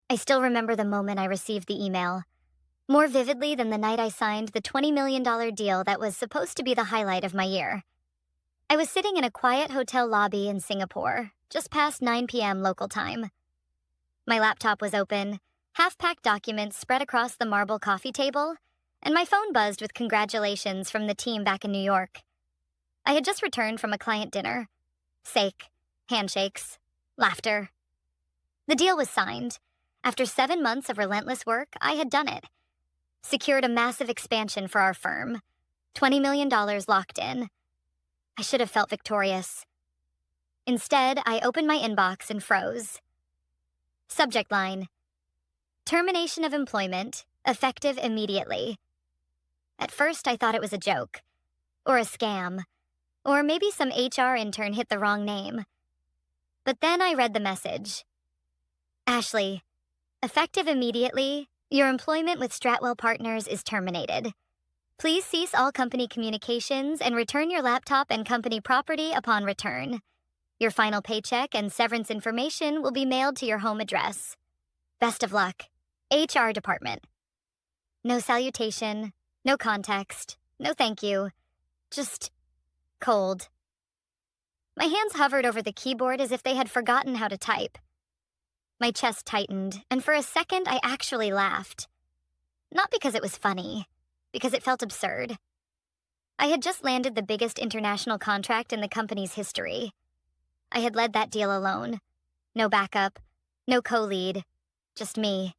I still remember the moment I received the email, more vividly than the night I signed the $20 million deal that was supposed to be the highlight of my year. I was sitting in a quiet hotel lobby in Singapore, just past 9 p.m. local time. My laptop was open, half-packed documents spread across the marble coffee table, and my phone buzzed with congratulations from the team back in New York. I had just returned from a client dinner. Sake, handshakes, laughter. The deal was signed. After 7 months of relentless work, I had done it. Secured a massive expansion for our firm. $20 million locked in. I should have felt victorious. Instead, I opened my inbox and froze. Subject line: termination of employment, effective immediately. At first, I thought it was a joke, or a scam, or maybe some HR intern hit the wrong name. But then I read the message. Ashley, effective immediately, your employment with Stratwell Partners is terminated. Please cease all company communications and return your laptop and company property upon return. Your final paycheck and severance information will be mailed to your home address. Best of luck. HR department. No salutation, no context, no thank you. Just cold. My hands hovered over the keyboard as if they had forgotten how to type. My chest tightened, and for a second I actually laughed. Not because it was funny, because it felt absurd. I had just landed the biggest international contract in the company's history. I had led that deal alone. No backup, no co-lead, just me.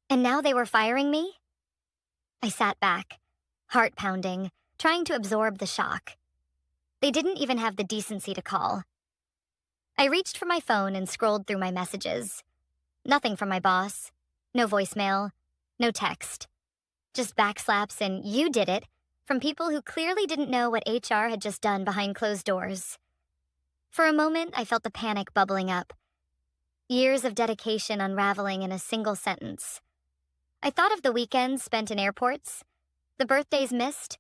And now they were firing me? I sat back, heart pounding, trying to absorb the shock. They didn't even have the decency to call. I reached for my phone and scrolled through my messages. Nothing from my boss. No voicemail. No text. Just backslaps and "you did it" from people who clearly didn't know what HR had just done behind closed doors. For a moment, I felt the panic bubbling up. Years of dedication unraveling in a single sentence. I thought of the weekends spent in airports, the birthdays missed,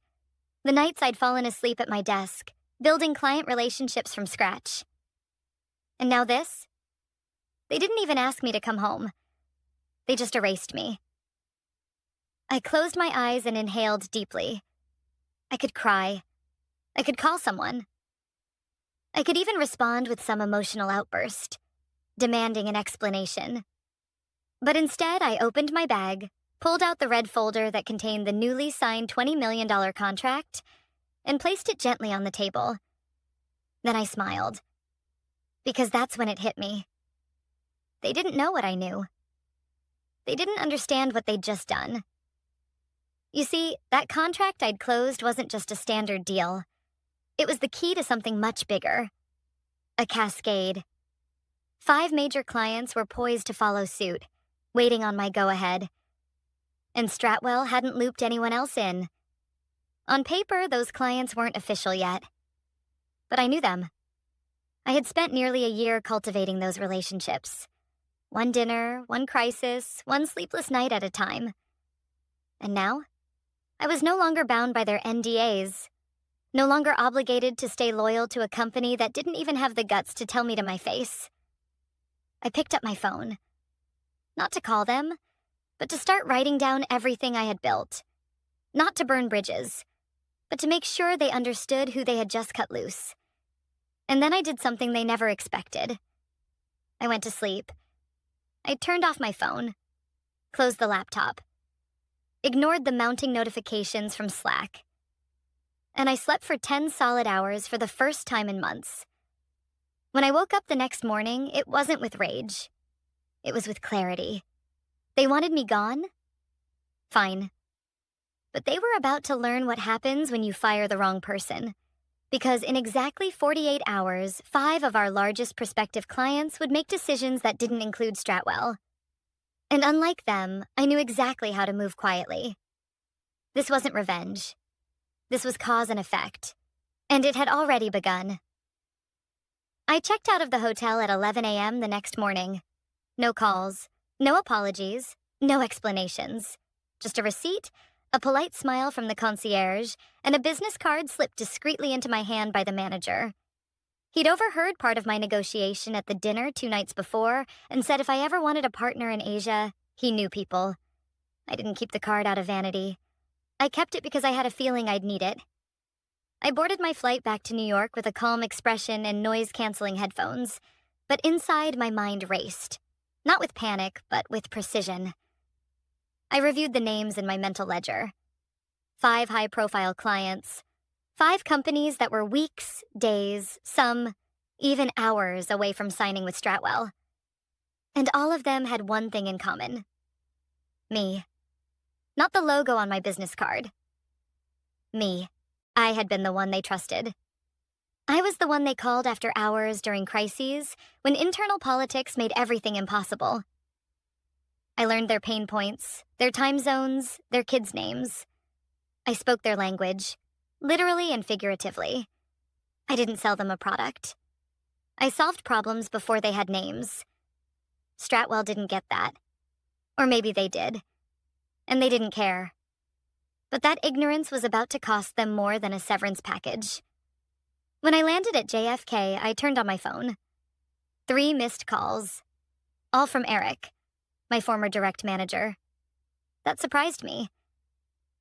the nights I'd fallen asleep at my desk, building client relationships from scratch. And now this? They didn't even ask me to come home. They just erased me. I closed my eyes and inhaled deeply. I could cry. I could call someone. I could even respond with some emotional outburst, demanding an explanation. But instead, I opened my bag, pulled out the red folder that contained the newly signed $20 million contract, and placed it gently on the table. Then I smiled. Because that's when it hit me. They didn't know what I knew. They didn't understand what they'd just done. You see, that contract I'd closed wasn't just a standard deal. It was the key to something much bigger. A cascade. 5 major clients were poised to follow suit, waiting on my go-ahead. And Stratwell hadn't looped anyone else in. On paper, those clients weren't official yet. But I knew them. I had spent nearly a year cultivating those relationships. One dinner, one crisis, one sleepless night at a time. And now, I was no longer bound by their NDAs, no longer obligated to stay loyal to a company that didn't even have the guts to tell me to my face. I picked up my phone. Not to call them, but to start writing down everything I had built. Not to burn bridges, but to make sure they understood who they had just cut loose. And then I did something they never expected. I went to sleep. I turned off my phone, closed the laptop, ignored the mounting notifications from Slack. And I slept for 10 solid hours for the first time in months. When I woke up the next morning, it wasn't with rage. It was with clarity. They wanted me gone? Fine. But they were about to learn what happens when you fire the wrong person. Because in exactly 48 hours, 5 of our largest prospective clients would make decisions that didn't include Stratwell. And unlike them, I knew exactly how to move quietly. This wasn't revenge. This was cause and effect. And it had already begun. I checked out of the hotel at 11 a.m. the next morning. No calls, no apologies, no explanations. Just a receipt, a polite smile from the concierge, and a business card slipped discreetly into my hand by the manager. He'd overheard part of my negotiation at the dinner 2 nights before and said if I ever wanted a partner in Asia, he knew people. I didn't keep the card out of vanity. I kept it because I had a feeling I'd need it. I boarded my flight back to New York with a calm expression and noise-canceling headphones, but inside my mind raced. Not with panic, but with precision. I reviewed the names in my mental ledger. 5 high-profile clients. 5 companies that were weeks, days, some even hours away from signing with Stratwell. And all of them had one thing in common. Me. Not the logo on my business card. Me. I had been the one they trusted. I was the one they called after hours during crises, when internal politics made everything impossible. I learned their pain points, their time zones, their kids' names. I spoke their language, literally and figuratively. I didn't sell them a product. I solved problems before they had names. Stratwell didn't get that. Or maybe they did. And they didn't care. But that ignorance was about to cost them more than a severance package. When I landed at JFK, I turned on my phone. 3 missed calls. All from Eric, my former direct manager. That surprised me.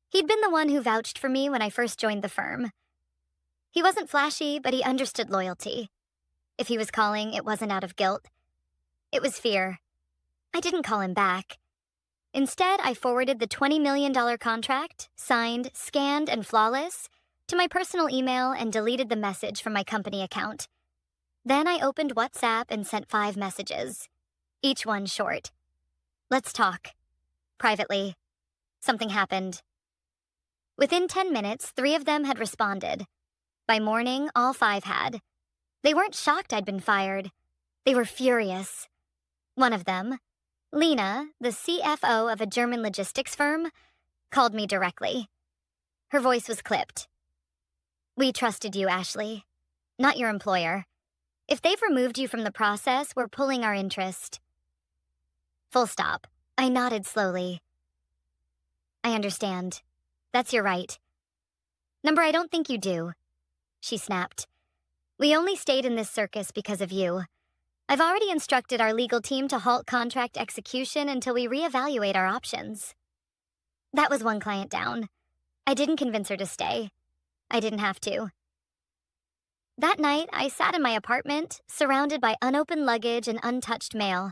He'd been the one who vouched for me when I first joined the firm. He wasn't flashy, but he understood loyalty. If he was calling, it wasn't out of guilt. It was fear. I didn't call him back. Instead, I forwarded the $20 million contract, signed, scanned, and flawless, to my personal email and deleted the message from my company account. Then I opened WhatsApp and sent 5 messages, each one short. Let's talk. Privately. Something happened. Within 10 minutes, 3 of them had responded. By morning, all 5 had. They weren't shocked I'd been fired. They were furious. One of them, Lena, the CFO of a German logistics firm, called me directly. Her voice was clipped. We trusted you, Ashley. Not your employer. If they've removed you from the process, we're pulling our interest. Full stop. I nodded slowly. I understand. That's your right. Number, I don't think you do. She snapped. We only stayed in this circus because of you. I've already instructed our legal team to halt contract execution until we reevaluate our options. That was 1 client down. I didn't convince her to stay. I didn't have to. That night, I sat in my apartment, surrounded by unopened luggage and untouched mail.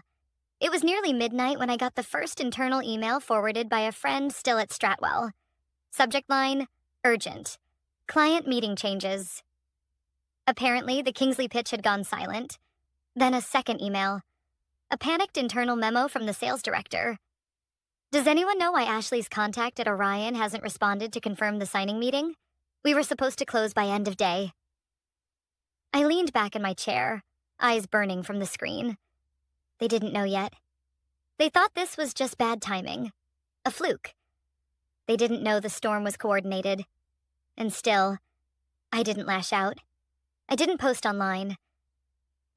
It was nearly midnight when I got the first internal email forwarded by a friend still at Stratwell. Subject line, urgent. Client meeting changes. Apparently, the Kingsley pitch had gone silent. Then a second email. A panicked internal memo from the sales director. Does anyone know why Ashley's contact at Orion hasn't responded to confirm the signing meeting? We were supposed to close by end of day. I leaned back in my chair, eyes burning from the screen. They didn't know yet. They thought this was just bad timing. A fluke. They didn't know the storm was coordinated. And still, I didn't lash out. I didn't post online.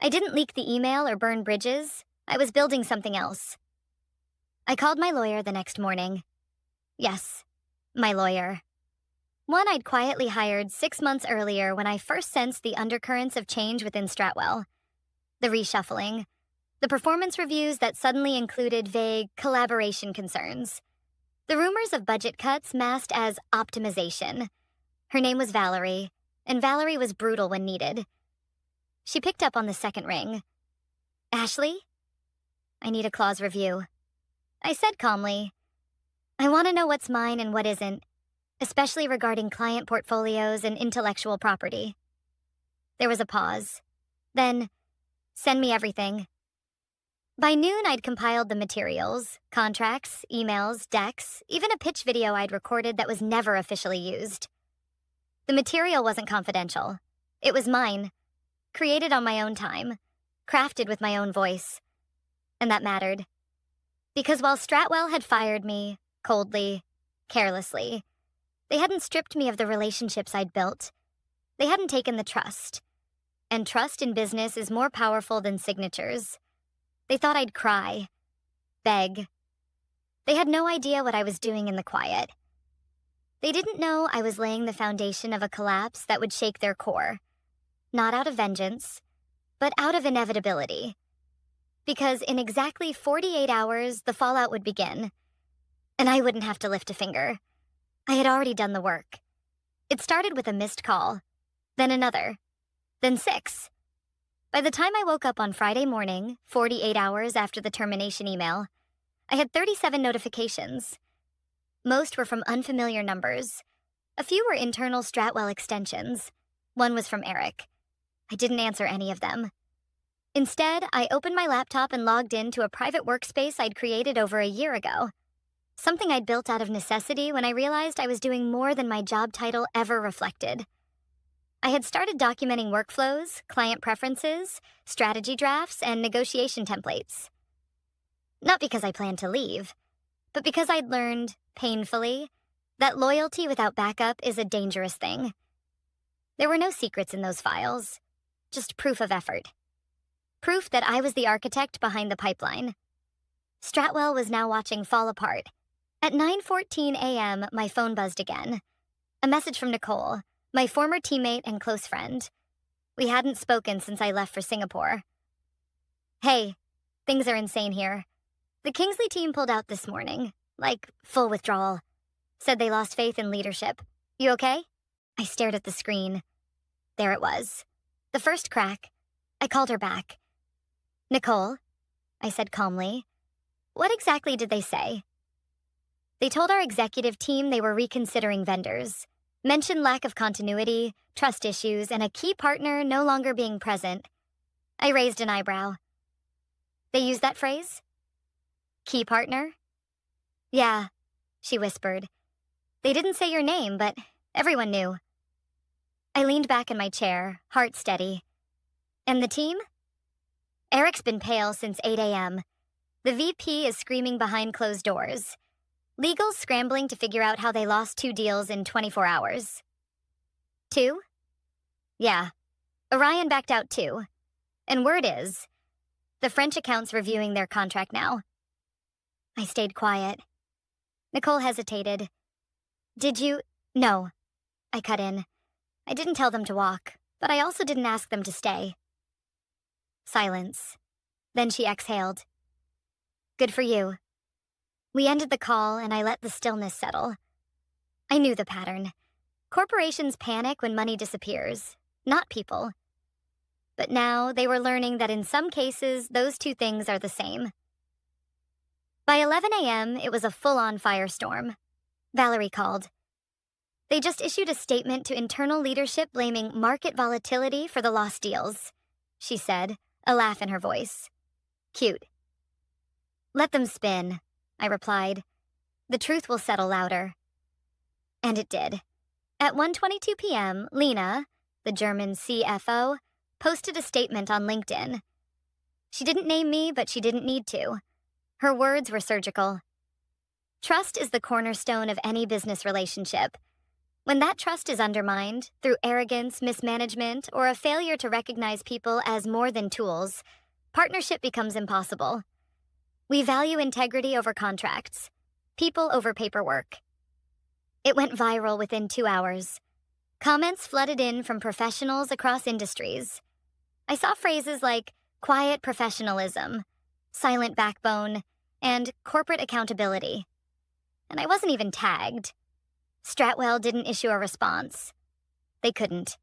I didn't leak the email or burn bridges. I was building something else. I called my lawyer the next morning. Yes, my lawyer. One I'd quietly hired 6 months earlier when I first sensed the undercurrents of change within Stratwell. The reshuffling. The performance reviews that suddenly included vague collaboration concerns. The rumors of budget cuts masked as optimization. Her name was Valerie, and Valerie was brutal when needed. She picked up on the second ring. Ashley? I need a clause review. I said calmly. I want to know what's mine and what isn't, especially regarding client portfolios and intellectual property. There was a pause. Then, send me everything. By noon, I'd compiled the materials, contracts, emails, decks, even a pitch video I'd recorded that was never officially used. The material wasn't confidential. It was mine, created on my own time, crafted with my own voice. And that mattered. Because while Stratwell had fired me, coldly, carelessly, they hadn't stripped me of the relationships I'd built. They hadn't taken the trust. And trust in business is more powerful than signatures. They thought I'd cry, beg. They had no idea what I was doing in the quiet. They didn't know I was laying the foundation of a collapse that would shake their core. not out of vengeance, but out of inevitability. Because in exactly 48 hours, the fallout would begin. And I wouldn't have to lift a finger. I had already done the work. It started with a missed call, then another, then 6. By the time I woke up on Friday morning, 48 hours after the termination email, I had 37 notifications. Most were from unfamiliar numbers. A few were internal Stratwell extensions. One was from Eric. I didn't answer any of them. Instead, I opened my laptop and logged into a private workspace I'd created over a year ago. Something I'd built out of necessity when I realized I was doing more than my job title ever reflected. I had started documenting workflows, client preferences, strategy drafts, and negotiation templates. Not because I planned to leave, but because I'd learned, painfully, that loyalty without backup is a dangerous thing. There were no secrets in those files, just proof of effort. Proof that I was the architect behind the pipeline. Stratwell was now watching fall apart. At 9:14 a.m., my phone buzzed again. A message from Nicole, my former teammate and close friend. We hadn't spoken since I left for Singapore. Hey, things are insane here. The Kingsley team pulled out this morning, like full withdrawal. Said they lost faith in leadership. You okay? I stared at the screen. There it was. The first crack. I called her back. Nicole, I said calmly, what exactly did they say? They told our executive team they were reconsidering vendors, mentioned lack of continuity, trust issues, and a key partner no longer being present. I raised an eyebrow. They used that phrase? Key partner? Yeah, she whispered. They didn't say your name, but everyone knew. I leaned back in my chair, heart steady. And the team? Eric's been pale since 8 a.m. The VP is screaming behind closed doors. Legal's scrambling to figure out how they lost 2 deals in 24 hours. 2? Yeah. Orion backed out too. And word is, the French account's reviewing their contract now. I stayed quiet. Nicole hesitated. Did you? No. I cut in. I didn't tell them to walk, but I also didn't ask them to stay. Silence. Then she exhaled. Good for you. We ended the call and I let the stillness settle. I knew the pattern. Corporations panic when money disappears, not people. But now they were learning that in some cases, those two things are the same. By 11 a.m., it was a full-on firestorm. Valerie called. They just issued a statement to internal leadership blaming market volatility for the lost deals, she said, a laugh in her voice. Cute. Let them spin, I replied. The truth will settle louder. And it did. At 1:22 p.m., Lena, the German CFO, posted a statement on LinkedIn. She didn't name me, but she didn't need to. Her words were surgical. Trust is the cornerstone of any business relationship. When that trust is undermined, through arrogance, mismanagement, or a failure to recognize people as more than tools, partnership becomes impossible. We value integrity over contracts, people over paperwork. It went viral within 2 hours. Comments flooded in from professionals across industries. I saw phrases like quiet professionalism, silent backbone, and corporate accountability. And I wasn't even tagged. Stratwell didn't issue a response. They couldn't.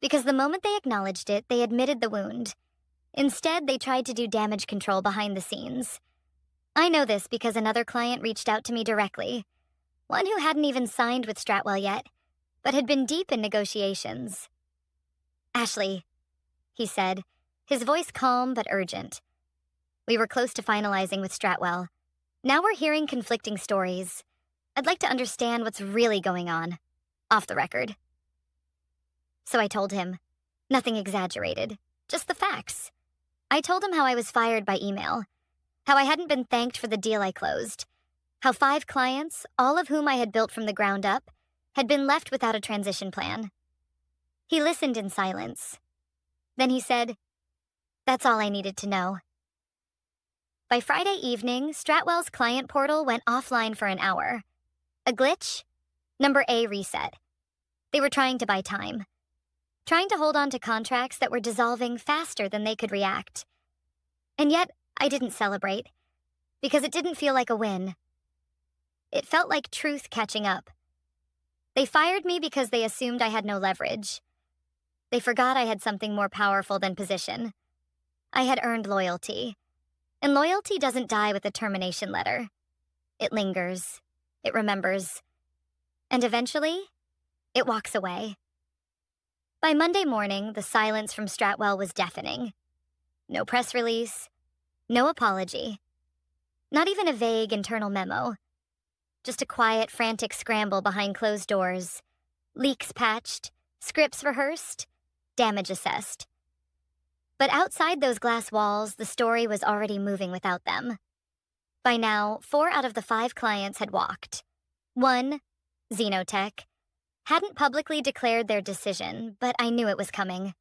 Because the moment they acknowledged it, they admitted the wound. Instead, they tried to do damage control behind the scenes. I know this because another client reached out to me directly, one who hadn't even signed with Stratwell yet, but had been deep in negotiations. Ashley, he said, his voice calm but urgent. We were close to finalizing with Stratwell. Now we're hearing conflicting stories. I'd like to understand what's really going on, off the record. So I told him, nothing exaggerated, just the facts. I told him how I was fired by email, how I hadn't been thanked for the deal I closed, how 5 clients, all of whom I had built from the ground up, had been left without a transition plan. He listened in silence. Then he said, that's all I needed to know. By Friday evening, Stratwell's client portal went offline for an hour. A glitch? Number A reset. They were trying to buy time. trying to hold on to contracts that were dissolving faster than they could react. And yet, I didn't celebrate, because it didn't feel like a win. It felt like truth catching up. They fired me because they assumed I had no leverage. They forgot I had something more powerful than position. I had earned loyalty. And loyalty doesn't die with a termination letter. It lingers. It remembers. And eventually, it walks away. By Monday morning, the silence from Stratwell was deafening. No press release. No apology. Not even a vague internal memo. Just a quiet, frantic scramble behind closed doors. Leaks patched, scripts rehearsed, damage assessed. But outside those glass walls, the story was already moving without them. By now, 4 out of the 5 clients had walked. 1, Xenotech, hadn't publicly declared their decision, but I knew it was coming.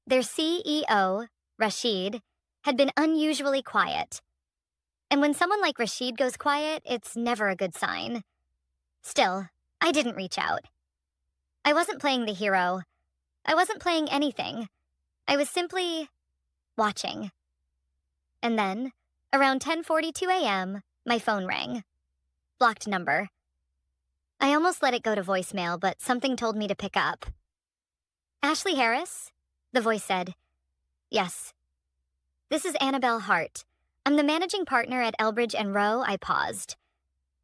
Their CEO, Rashid, had been unusually quiet. And when someone like Rashid goes quiet, it's never a good sign. Still, I didn't reach out. I wasn't playing the hero. I wasn't playing anything. I was simply watching. And then, around 10:42 a.m., my phone rang. Blocked number. I almost let it go to voicemail, but something told me to pick up. Ashley Harris? The voice said. Yes. This is Annabelle Hart. I'm the managing partner at Elbridge & Rowe. I paused.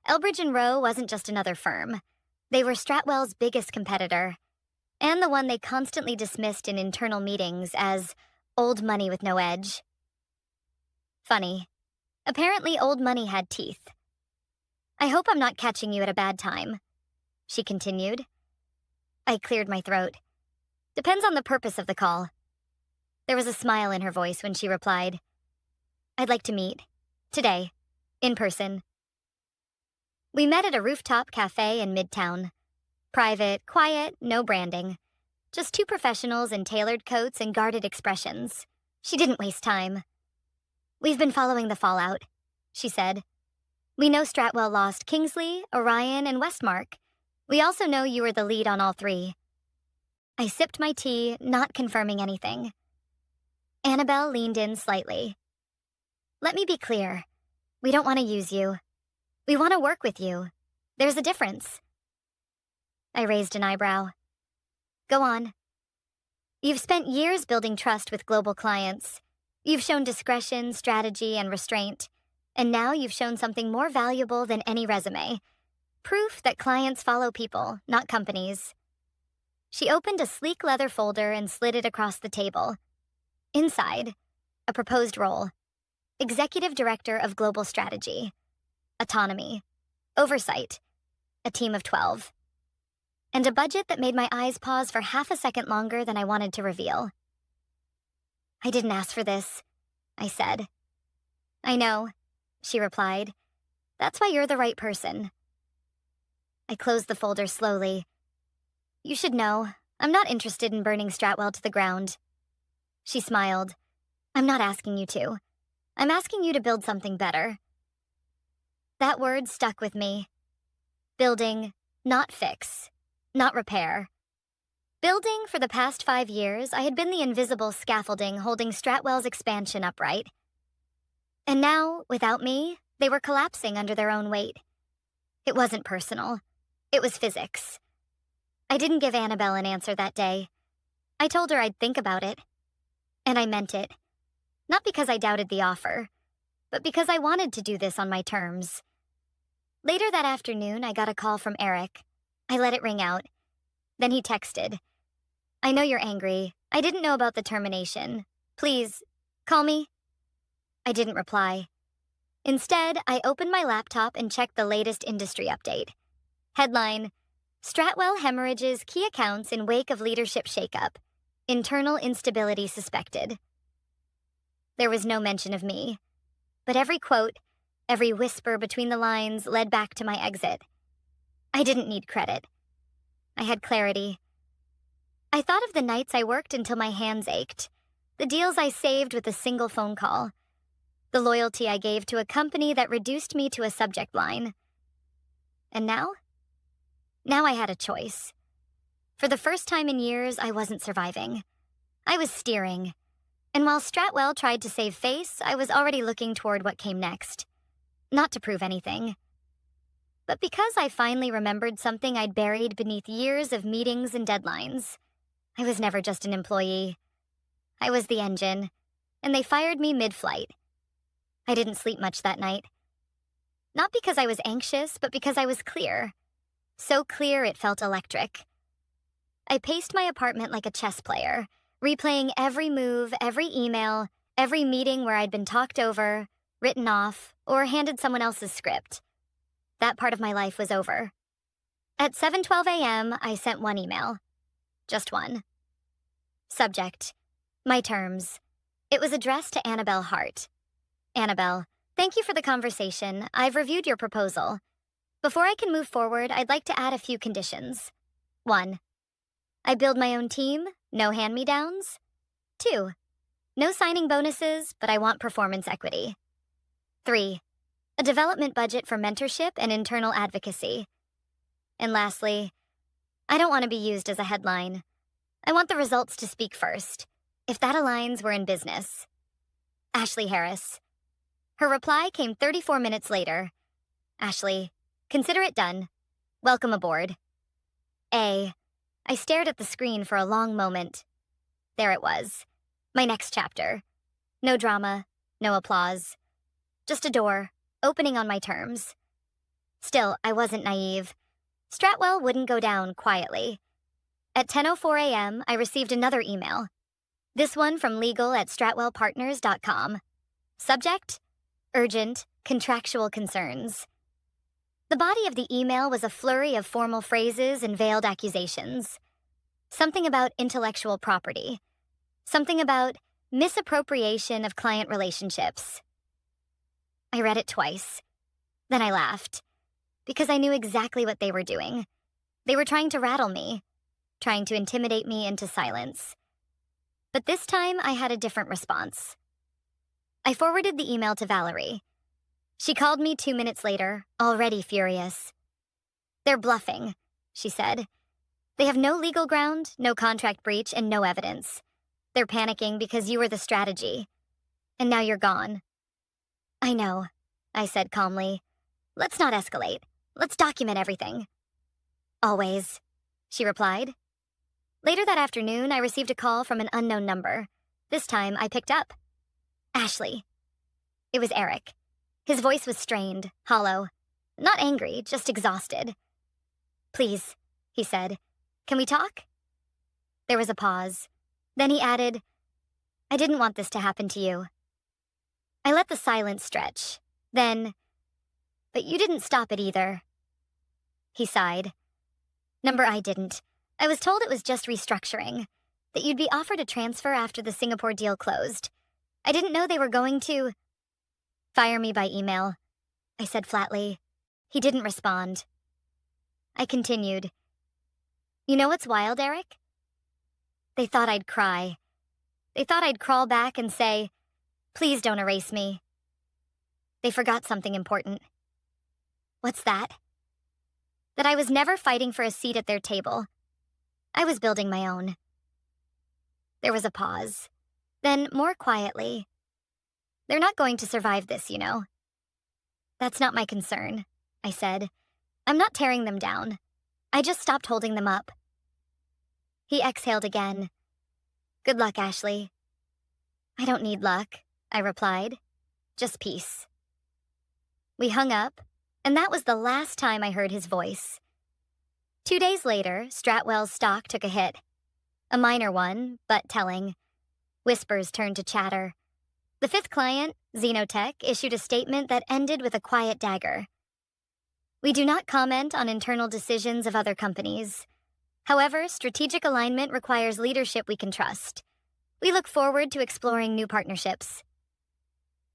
Elbridge & Rowe wasn't just another firm. They were Stratwell's biggest competitor, and the one they constantly dismissed in internal meetings as old money with no edge. Funny. Apparently old money had teeth. I hope I'm not catching you at a bad time, she continued. I cleared my throat. Depends on the purpose of the call. There was a smile in her voice when she replied, I'd like to meet. Today. In person. We met at a rooftop cafe in Midtown. Private, quiet, no branding. Just 2 professionals in tailored coats and guarded expressions. She didn't waste time. We've been following the fallout, she said. We know Stratwell lost Kingsley, Orion, and Westmark. We also know you were the lead on all 3. I sipped my tea, not confirming anything. Annabelle leaned in slightly. Let me be clear. We don't want to use you. We want to work with you. There's a difference. I raised an eyebrow. Go on. You've spent years building trust with global clients. You've shown discretion, strategy, and restraint. And now you've shown something more valuable than any resume. Proof that clients follow people, not companies. She opened a sleek leather folder and slid it across the table. Inside, a proposed role. Executive Director of Global Strategy. Autonomy. Oversight. A team of 12. And a budget that made my eyes pause for half a second longer than I wanted to reveal. I didn't ask for this, I said. I know, she replied. That's why you're the right person. I closed the folder slowly. You should know, I'm not interested in burning Stratwell to the ground. She smiled. I'm not asking you to. I'm asking you to build something better. That word stuck with me. Building, not fix, not repair. Building for the past 5 years, I had been the invisible scaffolding holding Stratwell's expansion upright. And now, without me, they were collapsing under their own weight. It wasn't personal. It was physics. I didn't give Annabelle an answer that day. I told her I'd think about it. And I meant it. Not because I doubted the offer, but because I wanted to do this on my terms. Later that afternoon, I got a call from Eric. I let it ring out. Then he texted. I know you're angry. I didn't know about the termination. Please, call me. I didn't reply. Instead, I opened my laptop and checked the latest industry update. Headline, Stratwell hemorrhages key accounts in wake of leadership shakeup. Internal instability suspected. There was no mention of me, but every quote, every whisper between the lines led back to my exit. I didn't need credit. I had clarity. I thought of the nights I worked until my hands ached, the deals I saved with a single phone call, the loyalty I gave to a company that reduced me to a subject line. And now? Now I had a choice. For the first time in years, I wasn't surviving. I was steering. And while Stratwell tried to save face, I was already looking toward what came next. Not to prove anything, but because I finally remembered something I'd buried beneath years of meetings and deadlines. I was never just an employee. I was the engine, and they fired me mid-flight. I didn't sleep much that night. Not because I was anxious, but because I was clear. So clear it felt electric. I paced my apartment like a chess player, replaying every move, every email, every meeting where I'd been talked over, written off, or handed someone else's script. That part of my life was over. At 7:12 a.m., I sent one email. Just one. Subject: my terms. It was addressed to Annabelle Hart. Annabelle, thank you for the conversation. I've reviewed your proposal. Before I can move forward, I'd like to add a few conditions. 1. I build my own team, no hand-me-downs. 2. No signing bonuses, but I want performance equity. 3. A development budget for mentorship and internal advocacy. And lastly, I don't want to be used as a headline. I want the results to speak first. If that aligns, we're in business. Ashley Harris. Her reply came 34 minutes later. Ashley, consider it done. Welcome aboard. I stared at the screen for a long moment. There it was. My next chapter. No drama, no applause. Just a door, opening on my terms. Still, I wasn't naive. Stratwell wouldn't go down quietly. At 10:04 a.m., I received another email. This one from legal@stratwellpartners.com. Subject: urgent, contractual concerns. The body of the email was a flurry of formal phrases and veiled accusations. Something about intellectual property. Something about misappropriation of client relationships. I read it twice. Then I laughed, because I knew exactly what they were doing. They were trying to rattle me, trying to intimidate me into silence. But this time, I had a different response. I forwarded the email to Valerie. She called me 2 minutes later, already furious. They're bluffing, she said. They have no legal ground, no contract breach, and no evidence. They're panicking because you were the strategy. And now you're gone. I know, I said calmly. Let's not escalate. Let's document everything. Always, she replied. Later that afternoon, I received a call from an unknown number. This time, I picked up. Ashley. It was Eric. His voice was strained, hollow. Not angry, just exhausted. Please, he said. Can we talk? There was a pause. Then he added, I didn't want this to happen to you. I let the silence stretch. Then, but you didn't stop it either. He sighed. Number I didn't. I was told it was just restructuring, that you'd be offered a transfer after the Singapore deal closed. I didn't know they were going to fire me by email, I said flatly. He didn't respond. I continued. You know what's wild, Eric? They thought I'd cry. They thought I'd crawl back and say, please don't erase me. They forgot something important. What's that? That I was never fighting for a seat at their table. I was building my own. There was a pause. Then, more quietly, they're not going to survive this, you know. That's not my concern, I said. I'm not tearing them down. I just stopped holding them up. He exhaled again. Good luck, Ashley. I don't need luck, I replied. Just peace. We hung up, and that was the last time I heard his voice. 2 days later, Stratwell's stock took a hit. A minor one, but telling. Whispers turned to chatter. The fifth client, Xenotech, issued a statement that ended with a quiet dagger. We do not comment on internal decisions of other companies. However, strategic alignment requires leadership we can trust. We look forward to exploring new partnerships.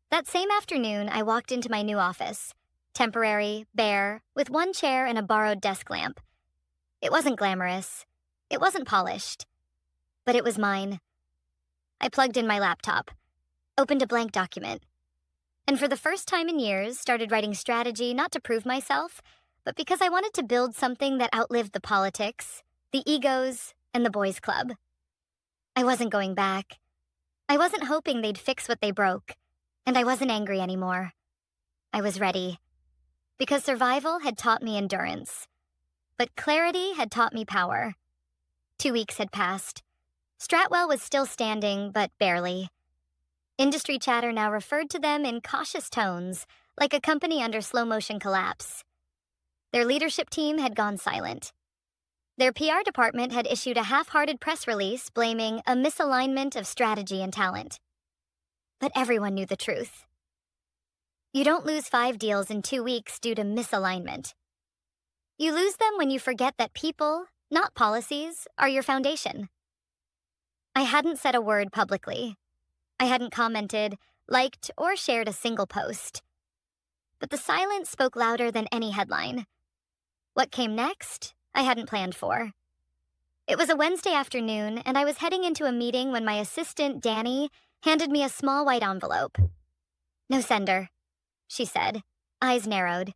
That same afternoon, I walked into my new office. Temporary, bare, with one chair and a borrowed desk lamp. It wasn't glamorous. It wasn't polished. But it was mine. I plugged in my laptop, opened a blank document, and for the first time in years started writing strategy not to prove myself, but because I wanted to build something that outlived the politics, the egos, and the boys' club. I wasn't going back. I wasn't hoping they'd fix what they broke, and I wasn't angry anymore. I was ready. Because survival had taught me endurance, but clarity had taught me power. 2 weeks had passed. Stratwell was still standing, but barely. Industry chatter now referred to them in cautious tones, like a company under slow-motion collapse. Their leadership team had gone silent. Their PR department had issued a half-hearted press release blaming a misalignment of strategy and talent. But everyone knew the truth. You don't lose 5 deals in 2 weeks due to misalignment. You lose them when you forget that people, not policies, are your foundation. I hadn't said a word publicly. I hadn't commented, liked, or shared a single post. But the silence spoke louder than any headline. What came next, I hadn't planned for. It was a Wednesday afternoon, and I was heading into a meeting when my assistant, Danny, handed me a small white envelope. "No sender," she said, eyes narrowed.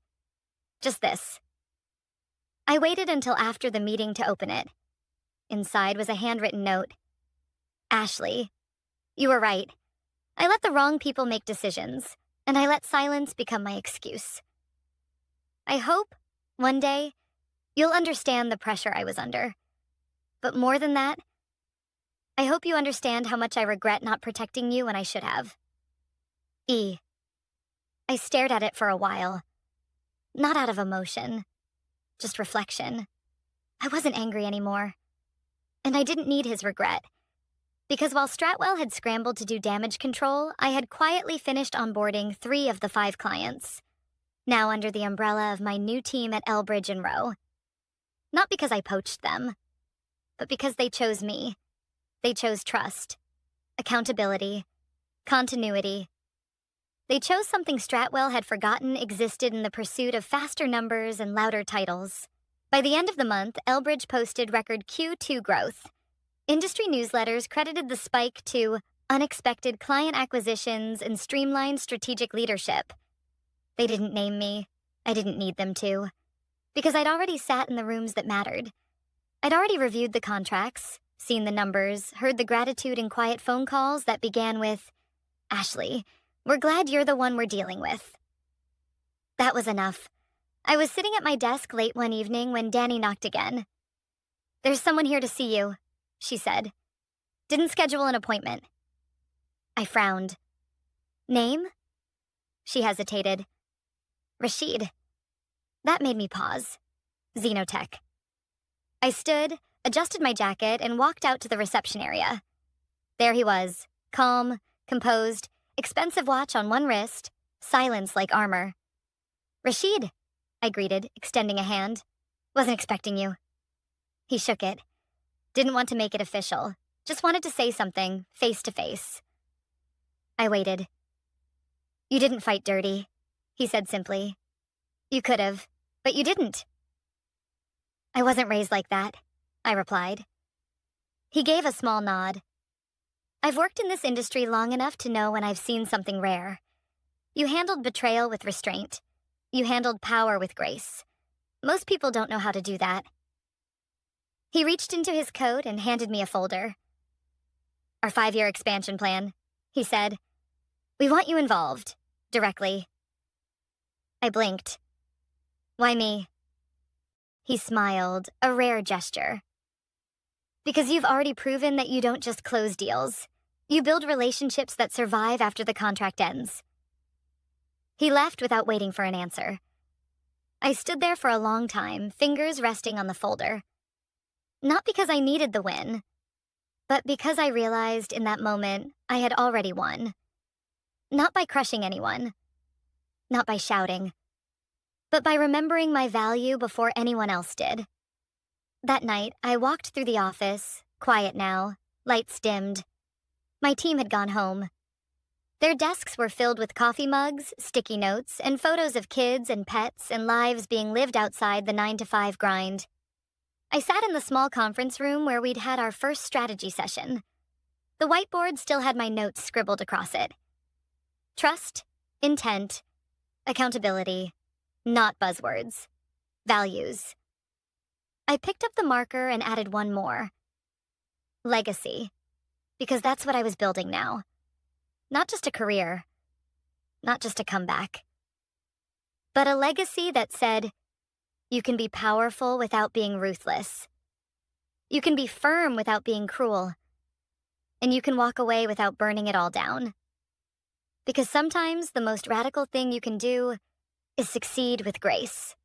"Just this." I waited until after the meeting to open it. Inside was a handwritten note. "Ashley, you were right. I let the wrong people make decisions, and I let silence become my excuse. I hope, one day, you'll understand the pressure I was under. But more than that, I hope you understand how much I regret not protecting you when I should have. E." I stared at it for a while. Not out of emotion, just reflection. I wasn't angry anymore. And I didn't need his regret. Because while Stratwell had scrambled to do damage control, I had quietly finished onboarding 3 of the 5 clients, now under the umbrella of my new team at Elbridge and Rowe. Not because I poached them, but because they chose me. They chose trust, accountability, continuity. They chose something Stratwell had forgotten existed in the pursuit of faster numbers and louder titles. By the end of the month, Elbridge posted record Q2 growth. Industry newsletters credited the spike to unexpected client acquisitions and streamlined strategic leadership. They didn't name me. I didn't need them to. Because I'd already sat in the rooms that mattered. I'd already reviewed the contracts, seen the numbers, heard the gratitude and quiet phone calls that began with, "Ashley, we're glad you're the one we're dealing with." That was enough. I was sitting at my desk late one evening when Danny knocked again. "There's someone here to see you," she said. "Didn't schedule an appointment." I frowned. "Name?" She hesitated. "Rashid." That made me pause. Xenotech. I stood, adjusted my jacket, and walked out to the reception area. There he was, calm, composed, expensive watch on one wrist, silence like armor. "Rashid," I greeted, extending a hand. "Wasn't expecting you." He shook it. Didn't want to make it official. Just wanted to say something, face to face. I waited. "You didn't fight dirty," he said simply. "You could have, but you didn't." "I wasn't raised like that," I replied. He gave a small nod. "I've worked in this industry long enough to know when I've seen something rare. You handled betrayal with restraint. You handled power with grace. Most people don't know how to do that." He reached into his coat and handed me a folder. "Our 5-year expansion plan," he said. "We want you involved, directly." I blinked. "Why me?" He smiled, a rare gesture. "Because you've already proven that you don't just close deals. You build relationships that survive after the contract ends." He left without waiting for an answer. I stood there for a long time, fingers resting on the folder. Not because I needed the win, but because I realized in that moment I had already won. Not by crushing anyone, not by shouting, but by remembering my value before anyone else did. That night, I walked through the office, quiet now, lights dimmed. My team had gone home. Their desks were filled with coffee mugs, sticky notes, and photos of kids and pets and lives being lived outside the 9-to-5 grind. I sat in the small conference room where we'd had our first strategy session. The whiteboard still had my notes scribbled across it. Trust, intent, accountability, not buzzwords, values. I picked up the marker and added one more. Legacy. Because that's what I was building now. Not just a career. Not just a comeback. But a legacy that said, you can be powerful without being ruthless. You can be firm without being cruel. And you can walk away without burning it all down. Because sometimes the most radical thing you can do is succeed with grace.